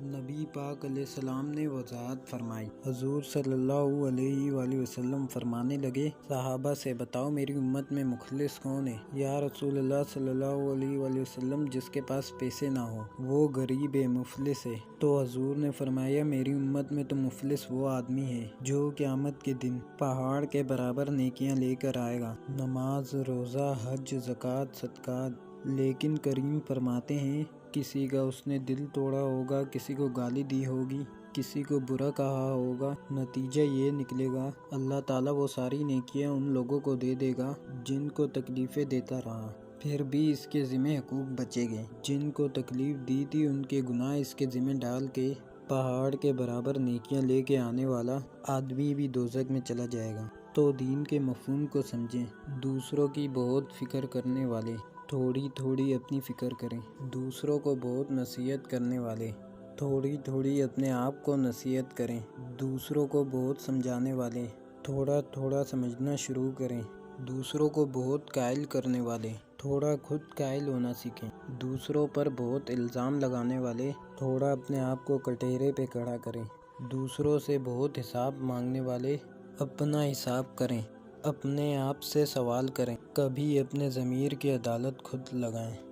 نبی پاک علیہ السلام نے وضاحت فرمائی۔ حضور صلی اللہ علیہ وآلہ وسلم فرمانے لگے، صحابہ سے بتاؤ میری امت میں مخلص کون ہے؟ یا رسول اللہ صلی اللہ علیہ وآلہ وسلم، جس کے پاس پیسے نہ ہو، وہ غریب ہے، مفلس ہے۔ تو حضور نے فرمایا، میری امت میں تو مفلس وہ آدمی ہے جو قیامت کے دن پہاڑ کے برابر نیکیاں لے کر آئے گا، نماز، روزہ، حج، زکوٰۃ، صدقات، لیکن کریم فرماتے ہیں کسی کا اس نے دل توڑا ہوگا، کسی کو گالی دی ہوگی، کسی کو برا کہا ہوگا، نتیجہ یہ نکلے گا اللہ تعالیٰ وہ ساری نیکیاں ان لوگوں کو دے دے گا جن کو تکلیفیں دیتا رہا، پھر بھی اس کے ذمہ حقوق بچے گئے، جن کو تکلیف دی تھی ان کے گناہ اس کے ذمہ ڈال کے پہاڑ کے برابر نیکیاں لے کے آنے والا آدمی بھی دوزخ میں چلا جائے گا۔ تو دین کے مفہوم کو سمجھیں، دوسروں کی بہت فکر کرنے والے تھوڑی تھوڑی اپنی فکر کریں، دوسروں کو بہت نصیحت کرنے والے تھوڑی تھوڑی اپنے آپ کو نصیحت کریں، دوسروں کو بہت سمجھانے والے تھوڑا تھوڑا سمجھنا شروع کریں، دوسروں کو بہت قائل کرنے والے تھوڑا خود قائل ہونا سیکھیں، دوسروں پر بہت الزام لگانے والے تھوڑا اپنے آپ کو کٹہرے پہ کھڑا کریں، دوسروں سے بہت حساب مانگنے والے اپنا حساب کریں، اپنے آپ سے سوال کریں، کبھی اپنے ضمیر کی عدالت خود لگائیں۔